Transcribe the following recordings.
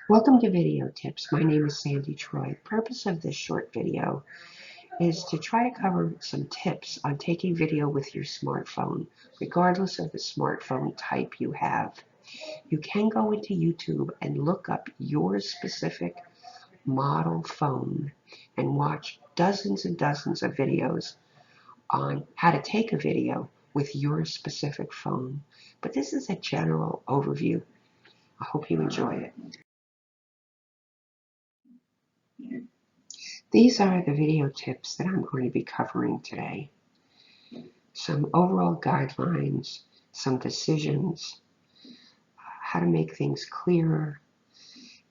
Welcome to Video Tips. My name is Sandy Troy. The purpose of this short video is to try to cover some tips on taking video with your smartphone, regardless of the smartphone type you have. You can go into YouTube and look up your specific model phone and watch dozens and dozens of videos on how to take a video with your specific phone. But this is a general overview. I hope you enjoy it. These are the video tips that I'm going to be covering today. Some overall guidelines, some decisions, how to make things clearer,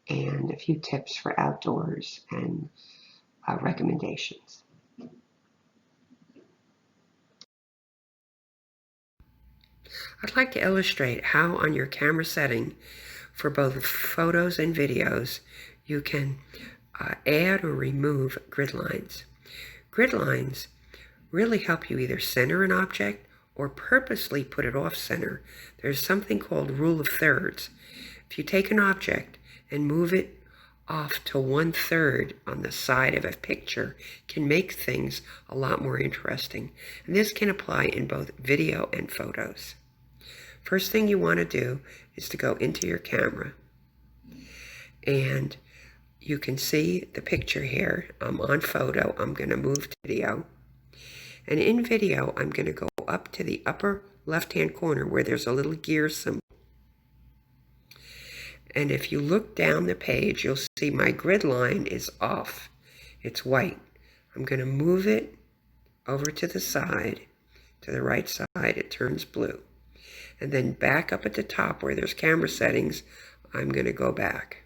and a few tips for outdoors and recommendations. I'd like to illustrate how on your camera setting for both photos and videos you can add or remove grid lines. Grid lines really help you either center an object or purposely put it off center. There's something called rule of thirds. If you take an object and move it off to 1/3 on the side of a picture, can make things a lot more interesting. And this can apply in both video and photos. First thing you want to do is to go into your camera, and you can see the picture here. I'm on photo. I'm going to move to video. And in video, I'm going to go up to the upper left-hand corner where there's a little gear symbol. And if you look down the page, you'll see my grid line is off. It's white. I'm going to move it over to the side, to the right side. It turns blue. And then back up at the top where there's camera settings, I'm going to go back.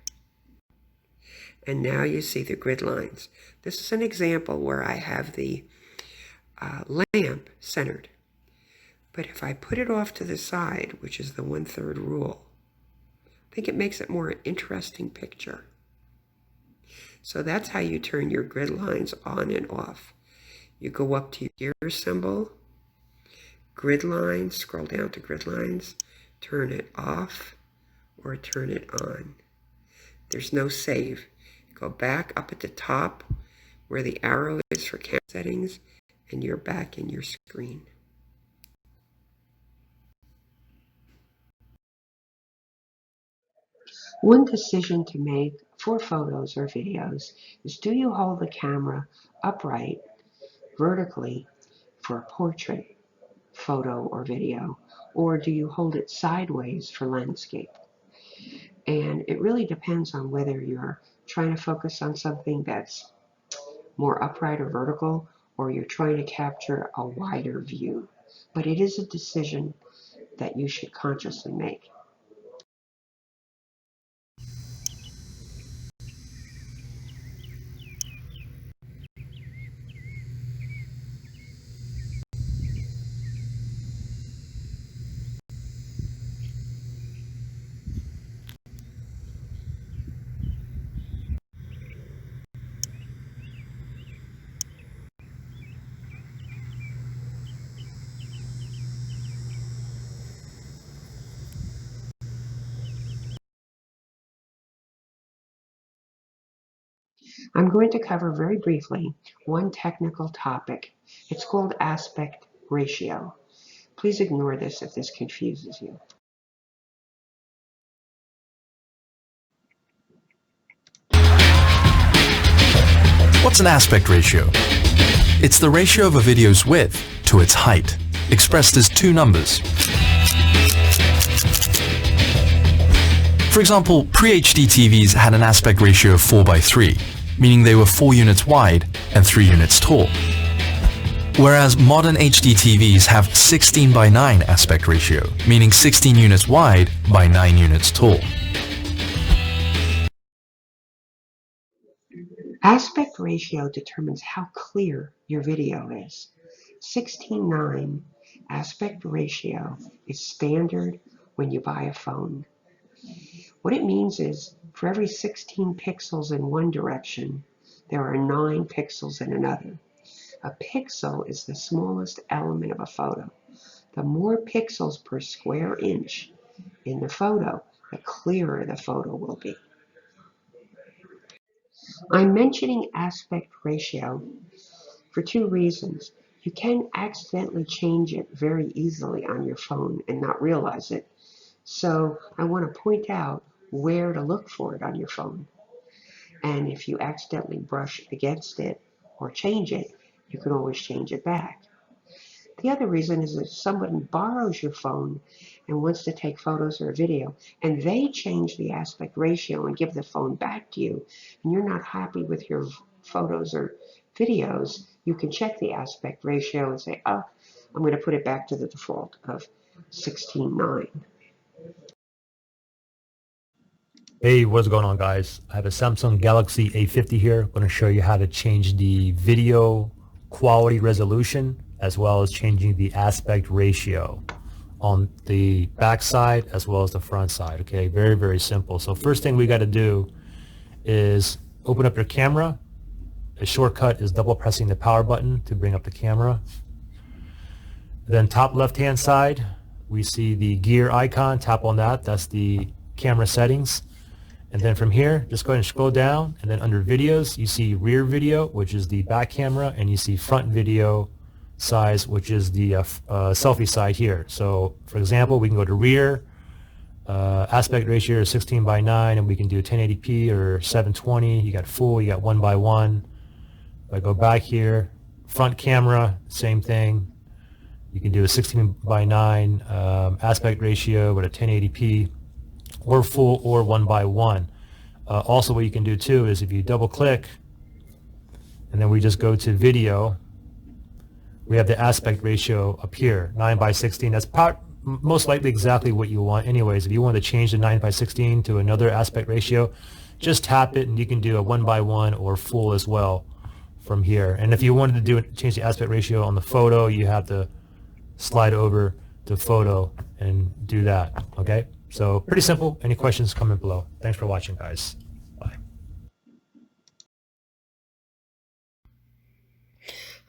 And now you see the grid lines. This is an example where I have the lamp centered. But if I put it off to the side, which is the 1/3 rule, I think it makes it more interesting picture. So that's how you turn your grid lines on and off. You go up to your gear symbol, grid lines, scroll down to grid lines, turn it off or turn it on. There's no save. Go back up at the top where the arrow is for camera settings, and you're back in your screen. One decision to make for photos or videos is, do you hold the camera upright vertically for a portrait photo or video, or do you hold it sideways for landscape? And it really depends on whether you're trying to focus on something that's more upright or vertical, or you're trying to capture a wider view. But it is a decision that you should consciously make. I'm going to cover very briefly one technical topic. It's called aspect ratio. Please ignore this if this confuses you. What's an aspect ratio? It's the ratio of a video's width to its height, expressed as two numbers. For example, pre-HD TVs had an aspect ratio of 4:3, meaning they were 4 units wide and 3 units tall. Whereas modern HD TVs have 16:9 aspect ratio, meaning 16 units wide by 9 units tall. Aspect ratio determines how clear your video is. 16:9 aspect ratio is standard when you buy a phone. What it means is, for every 16 pixels in one direction, there are 9 pixels in another. A pixel is the smallest element of a photo. The more pixels per square inch in the photo, the clearer the photo will be. I'm mentioning aspect ratio for two reasons. You can accidentally change it very easily on your phone and not realize it. So I want to point out where to look for it on your phone. And if you accidentally brush against it or change it, you can always change it back. The other reason is if someone borrows your phone and wants to take photos or video, and they change the aspect ratio and give the phone back to you, and you're not happy with your photos or videos, you can check the aspect ratio and say, oh, I'm going to put it back to the default of 16:9. Hey, what's going on, guys? I have a Samsung Galaxy A50 here. I'm going to show you how to change the video quality resolution as well as changing the aspect ratio on the back side as well as the front side. Okay, very, very simple. So first thing we got to do is open up your camera. A shortcut is double pressing the power button to bring up the camera. Then top left hand side, we see the gear icon. Tap on that. That's the camera settings. And then from here, just go ahead and scroll down, and then under videos, you see rear video, which is the back camera, and you see front video size, which is the selfie side here. So for example, we can go to rear, aspect ratio is 16:9, and we can do 1080p or 720. You got full, you got 1:1. If I go back here, front camera, same thing. You can do a 16:9 aspect ratio with a 1080p. Or full or 1:1. Also what you can do too is if you double click and then we just go to video, we have the aspect ratio up here, 9:16. That's most likely exactly what you want anyways. If you want to change the 9:16 to another aspect ratio, just tap it and you can do a 1:1 or full as well from here. And if you wanted to change the aspect ratio on the photo, you have to slide over to photo and do that. Okay, so pretty simple. Any questions, comment below. Thanks for watching, guys. Bye.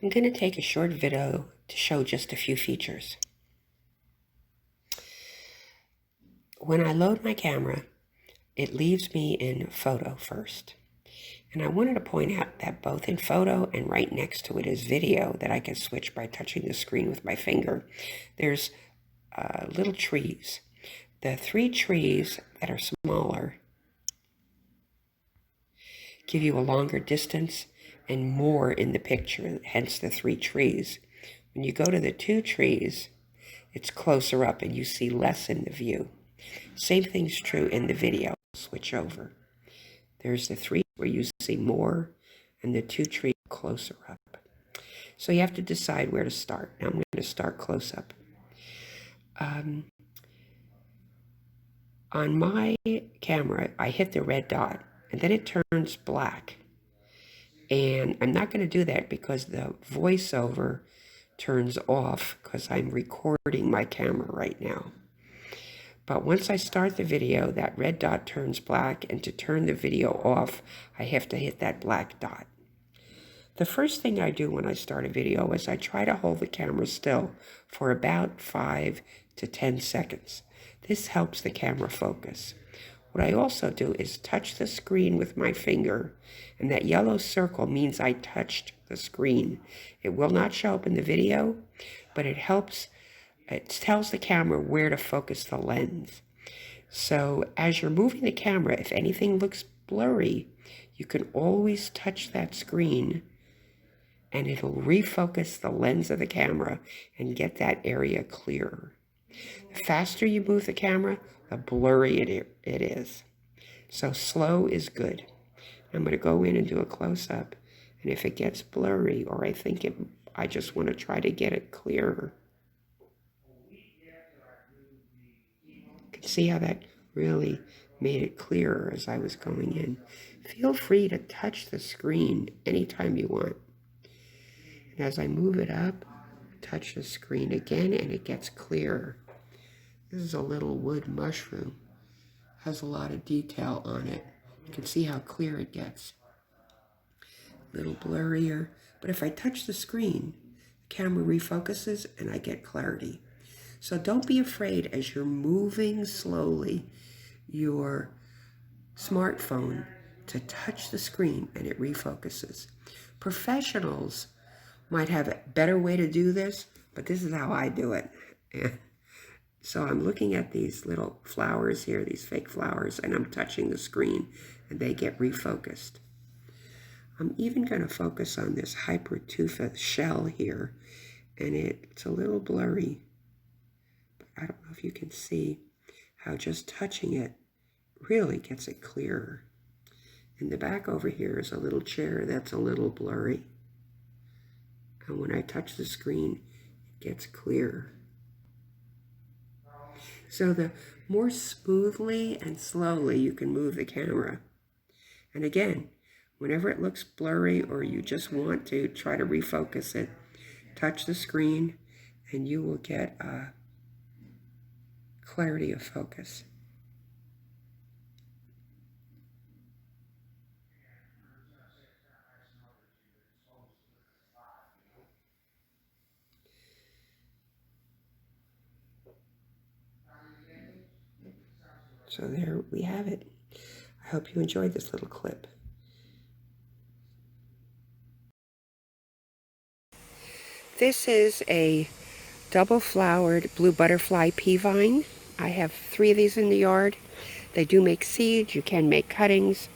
I'm going to take a short video to show just a few features. When I load my camera, it leaves me in photo first. And I wanted to point out that both in photo and right next to it is video that I can switch by touching the screen with my finger. There's little trees. The three trees that are smaller give you a longer distance and more in the picture, hence the three trees. When you go to the two trees, it's closer up and you see less in the view. Same thing's true in the video. Switch over. There's the three where you see more and the two trees closer up. So you have to decide where to start. Now I'm going to start close up. On my camera, I hit the red dot and then it turns black. And I'm not going to do that because the voiceover turns off because I'm recording my camera right now. But once I start the video, that red dot turns black, and to turn the video off, I have to hit that black dot. The first thing I do when I start a video is I try to hold the camera still for about 5 to 10 seconds. This helps the camera focus. What I also do is touch the screen with my finger, and that yellow circle means I touched the screen. It will not show up in the video, but it tells the camera where to focus the lens. So as you're moving the camera, if anything looks blurry, you can always touch that screen and it'll refocus the lens of the camera and get that area clearer. The faster you move the camera, the blurry it is. So slow is good. I'm going to go in and do a close-up, and if it gets blurry or I just want to try to get it clearer. You can see how that really made it clearer as I was going in. Feel free to touch the screen anytime you want. And as I move it up, touch the screen again and it gets clearer. This is a little wood mushroom. Has a lot of detail on it. You can see how clear it gets. A little blurrier, but if I touch the screen, the camera refocuses and I get clarity. So don't be afraid as you're moving slowly your smartphone to touch the screen and it refocuses. Professionals might have a better way to do this, but this is how I do it. And so I'm looking at these little flowers here, these fake flowers, and I'm touching the screen and they get refocused. I'm even going to focus on this hypertufa shell here, and it's a little blurry. But I don't know if you can see how just touching it really gets it clearer. In the back over here is a little chair that's a little blurry. And when I touch the screen, it gets clearer. So the more smoothly and slowly you can move the camera. And again, whenever it looks blurry or you just want to try to refocus it, touch the screen and you will get a clarity of focus. So there we have it. I hope you enjoyed this little clip. This is a double-flowered blue butterfly pea vine. I have 3 of these in the yard. They do make seeds. You can make cuttings.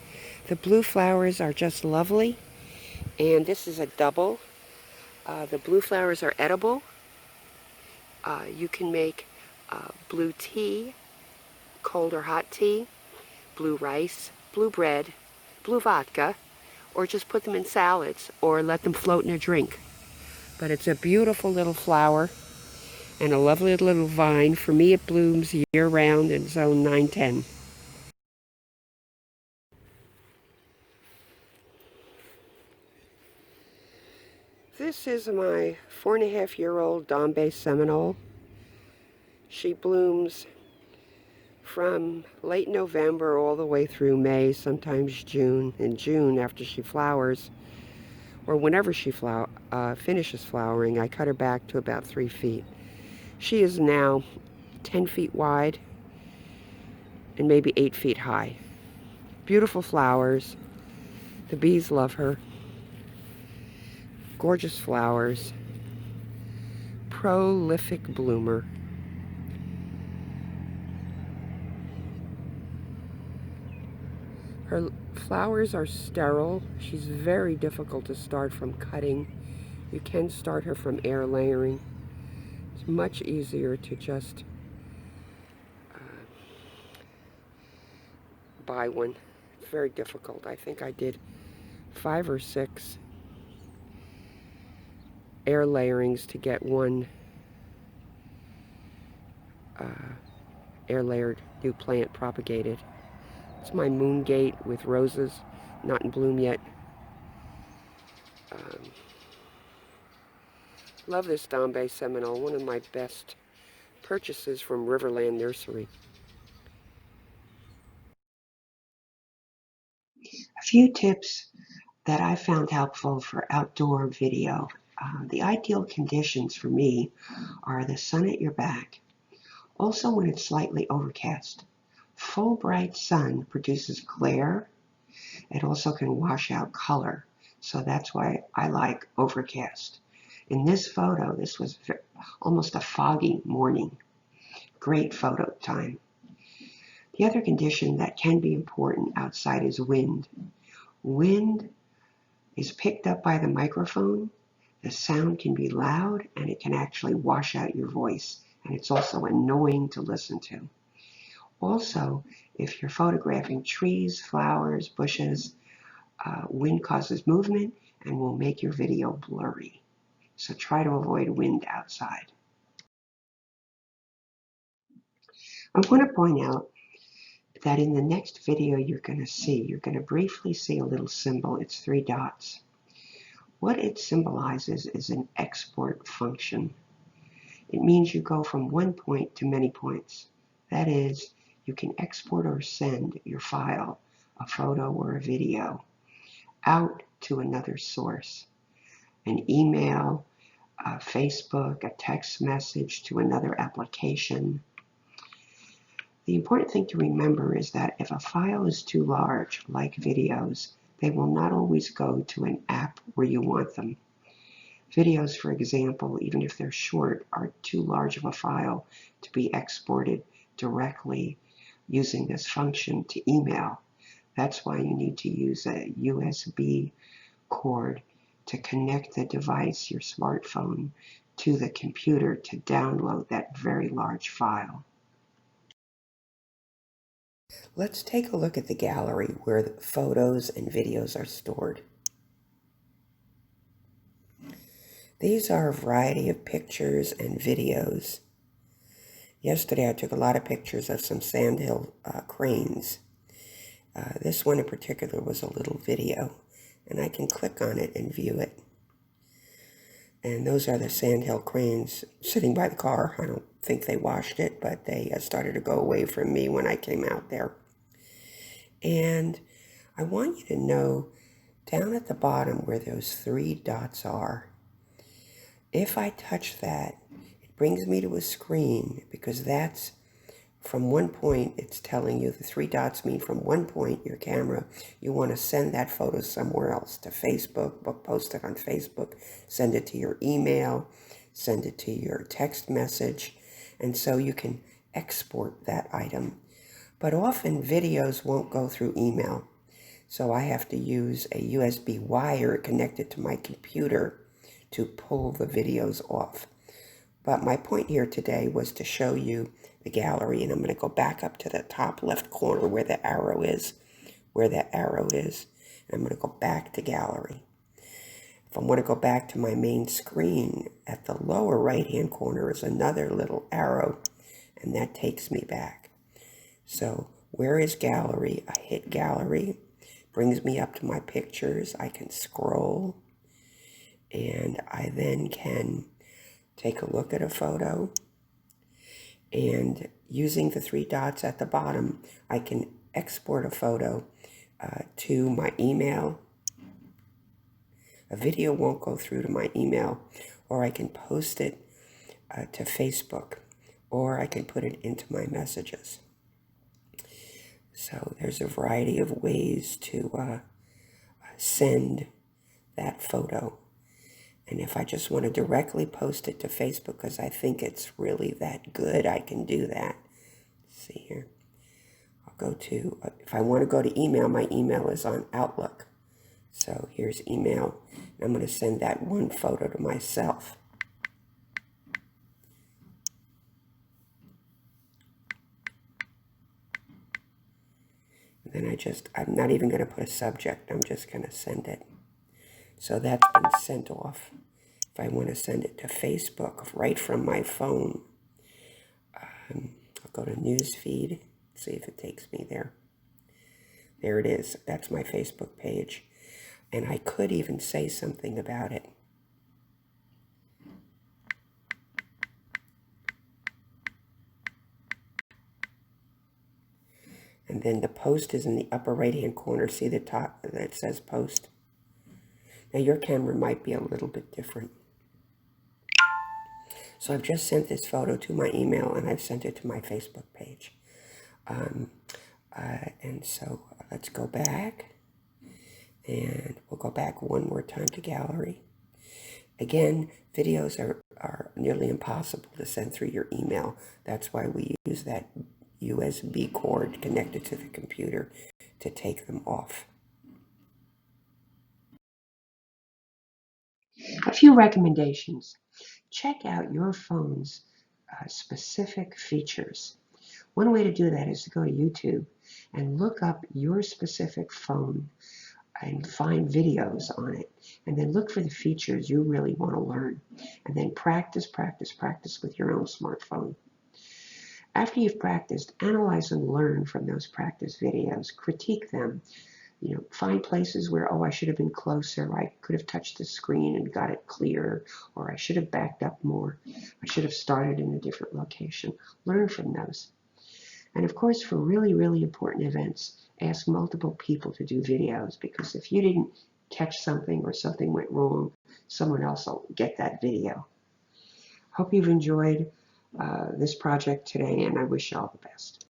The blue flowers are just lovely. And this is a double. The blue flowers are edible. You can make blue tea, cold or hot tea, blue rice, blue bread, blue vodka, or just put them in salads or let them float in a drink. But it's a beautiful little flower and a lovely little vine. For me, it blooms year-round in zone 910. This is my 4.5-year-old Bombay Seminole. She blooms from late November all the way through May, sometimes June. In June, after she flowers, or whenever she finishes flowering, I cut her back to about 3 feet. She is now 10 feet wide and maybe 8 feet high. Beautiful flowers. The bees love her. Gorgeous flowers. Prolific bloomer. Her flowers are sterile. She's very difficult to start from cutting. You can start her from air layering. It's much easier to just buy one. It's very difficult. I think I did 5 or 6 air layerings to get one air layered new plant propagated. It's my moongate with roses, not in bloom yet. Love this Bombay Seminole, one of my best purchases from Riverland Nursery. A few tips that I found helpful for outdoor video. The ideal conditions for me are the sun at your back. Also when it's slightly overcast. Full bright sun produces glare. It also can wash out color. So that's why I like overcast. In this photo, this was almost a foggy morning. Great photo time. The other condition that can be important outside is wind. Wind is picked up by the microphone. The sound can be loud and it can actually wash out your voice. And it's also annoying to listen to. Also, if you're photographing trees, flowers, bushes, wind causes movement and will make your video blurry. So try to avoid wind outside. I want to point out that in the next video you're going to briefly see a little symbol. It's 3 dots. What it symbolizes is an export function. It means you go from one point to many points. That is, you can export or send your file, a photo or a video, out to another source. An email, a Facebook, a text message to another application. The important thing to remember is that if a file is too large, like videos, they will not always go to an app where you want them. Videos, for example, even if they're short, are too large of a file to be exported directly using this function to email. That's why you need to use a USB cord to connect the device, your smartphone, to the computer to download that very large file. Let's take a look at the gallery where the photos and videos are stored. These are a variety of pictures and videos. Yesterday I took a lot of pictures of some sandhill cranes. This one in particular was a little video, and I can click on it and view it. And those are the sandhill cranes sitting by the car. I don't think they washed it, but they started to go away from me when I came out there. And I want you to know, down at the bottom where those 3 dots are, if I touch that, it brings me to a screen, because that's from one point. It's telling you the 3 dots mean from one point, your camera, you want to send that photo somewhere else, to Facebook, post it on Facebook, send it to your email, send it to your text message, and so you can export that item. But often videos won't go through email, so I have to use a USB wire connected to my computer to pull the videos off. But my point here today was to show you the gallery, and I'm going to go back up to the top left corner where the arrow is, and I'm going to go back to gallery. If I want to go back to my main screen, at the lower right hand corner is another little arrow, and that takes me back. So where is gallery? I hit gallery, brings me up to my pictures. I can scroll, and I then can take a look at a photo, and using the 3 dots at the bottom, I can export a photo to my email. A video won't go through to my email, or I can post it to Facebook, or I can put it into my messages. So there's a variety of ways to send that photo. And if I just want to directly post it to Facebook because I think it's really that good, I can do that. Let's see here. I'll go to, if I want to go to email, my email is on Outlook. So here's email. And I'm going to send that one photo to myself. And then I'm not even going to put a subject. I'm just going to send it. So that's been sent off. If I want to send it to Facebook right from my phone, I'll go to News Feed, see if it takes me there. There it is. That's my Facebook page. And I could even say something about it. And then the post is in the upper right-hand corner. See the top that says post? Now your camera might be a little bit different. So I've just sent this photo to my email, and I've sent it to my Facebook page. And so let's go back, and we'll go back one more time to gallery. Again, videos are nearly impossible to send through your email. That's why we use that USB cord connected to the computer to take them off. A few recommendations. Check out your phone's specific features. One way to do that is to go to YouTube and look up your specific phone and find videos on it, and then look for the features you really want to learn, and then practice with your own smartphone. After you've practiced, analyze and learn from those practice videos. Critique them. Find places where, I should have been closer, I could have touched the screen and got it clear, or I should have backed up more, I should have started in a different location. Learn from those. And of course, for really, really important events, ask multiple people to do videos, because if you didn't catch something or something went wrong, someone else will get that video. Hope you've enjoyed this project today, and I wish you all the best.